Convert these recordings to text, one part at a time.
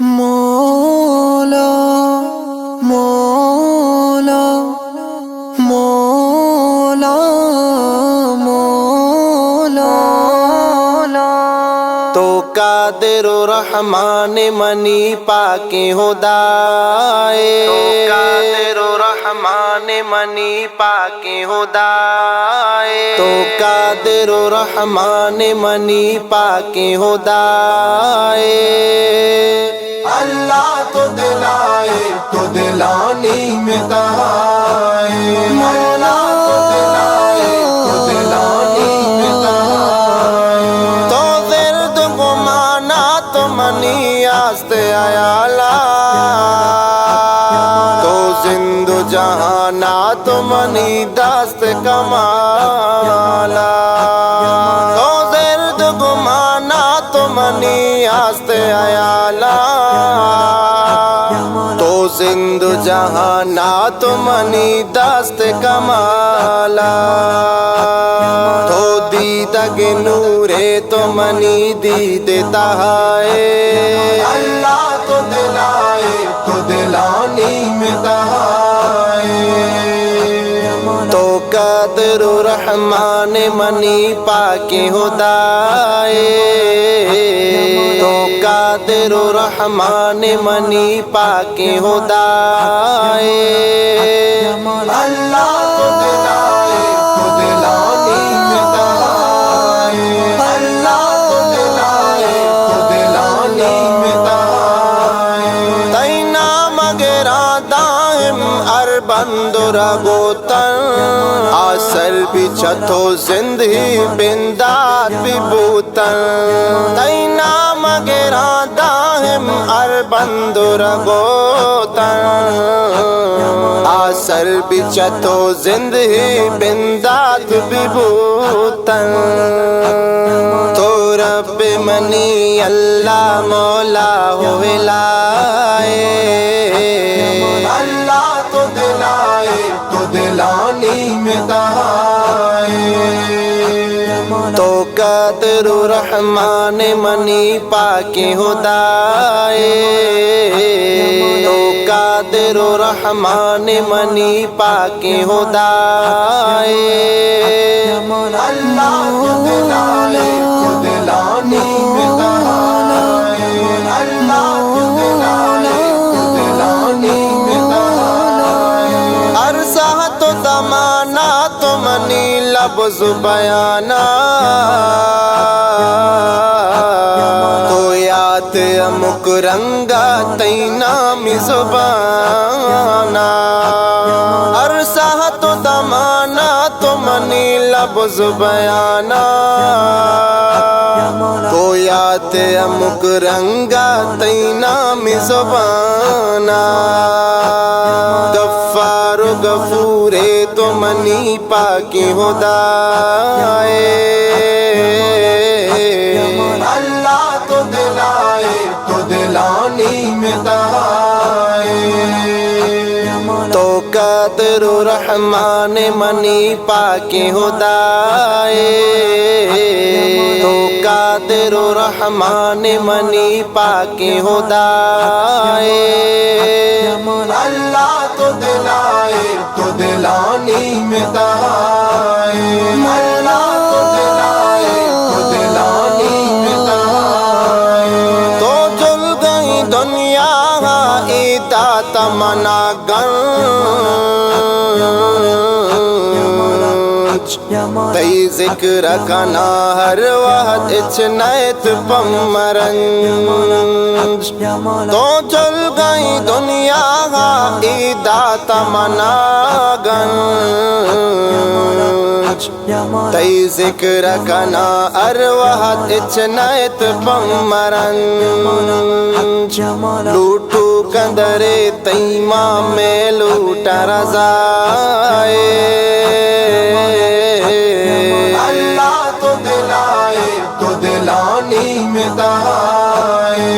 مولا مولا مولا مولا تو قادر و رحمان منی پاک خدائے، تو قادر و رحمان منی پاک خدائے، تو قادر و رحمان منی پاک خدائے۔ اللہ تو دلائے تو دلانی میں کہائے، مولا تو دلائے تو دلانی میں کہائے، تو درد گمانا تو منی آست عیالا، تو زند و جہانا تو منی دست کمالا، تو درد گمانا تو منی آست عیالا، تو زند و جہانا تو منی دست کمالا، تو دیدگ نورے تو منی دید تہائے، اللہ تو دلائے تو دلانی میں تہائے، تو قادر و رحمان منی پاک خدائے، تو قادر و رحمان منی پاک خدائے، اللہ تو دلائے تو دلانی میں تہائے، اللہ تو دلائے تو دلانی میں تہائے، تینا مگرا دائم اربند رگوتن، آسل بچھتو زندہی بندات ببوتن، تینا مگرا دائم اربند رگوتن، آسل بچھتو زندہی بندات ببوتن، تو رب منی اللہ مولا ہوئلائے، اللہ تو دلائے تو دلانی میں تہائے، تو قادر و رحمان منی پاک خدائے، تو قادر و رحمان منی پاک خدائے، اللہ تو دلائے تو دلانی میں تہائے، اللہ تو دلائے تو دلانی میں تہائے، عرصہ تو زمانہ تو منی لفظ بیانا، تو یاد امک رنگا تینا می زبانا، عرصہ تو زمانہ تو منی لفظ بیانا، تو یاد امک رنگا تینا می زبانا، غفار و غفورے تو منی پاک خدائے، اللہ تو دلائے تو دلانی میں تہائے، تو قادر و رحمان منی پاک خدائے، تو قادر و رحمان منی پاک خدائے، اللہ تو دلائے تو دلانی میں تہائے، مولا تو دلائے تو دلانی میں تہائے، تو جل گئی دنیا ایتا تمنا گنج، تی ذکر کنا ہر وقت اچنیت پمرنج، تو جل گئی دنیا ایدا تمنا گنج، تی ذکر کنا ہر وقت اچنیت پمرنج، لوٹو کندرے تیمہ میں لوٹا رضائے، اللہ تو دلائے تو دلانی میں تہائے،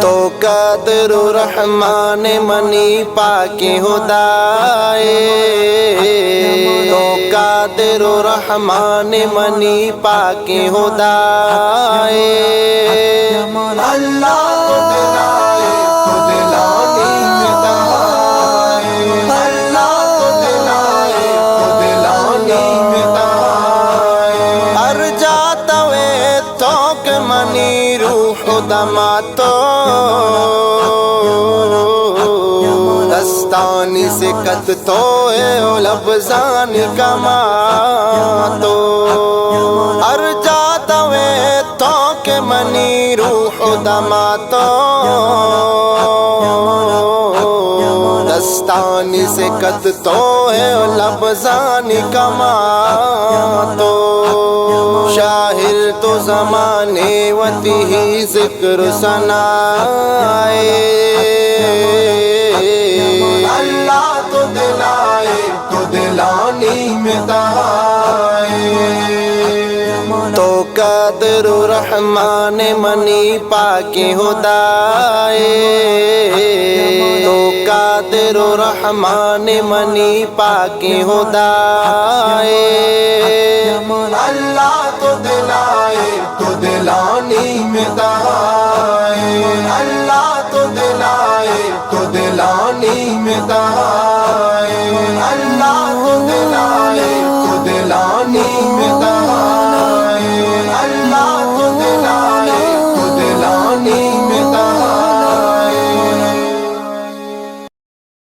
تو قادر و رحمان منی پاک خدائے، تو قادر و رحمان منی پاک خدائے، اللہ روح دماتو دستانی سکت تو ہے لفظانی کماتو ارجاتا وے تو کہ منی روح دماتو دستانی سکت تو ہے لفظانی کماتو شاہر تو زمانے وتی ہی ذکر سنائے اللہ تو دلائے تو دلانی میں دائے تو قادر رحمان منی پاکی خدائے تو قادر رحمان منی پاکی خدائے اللہ تو دلائے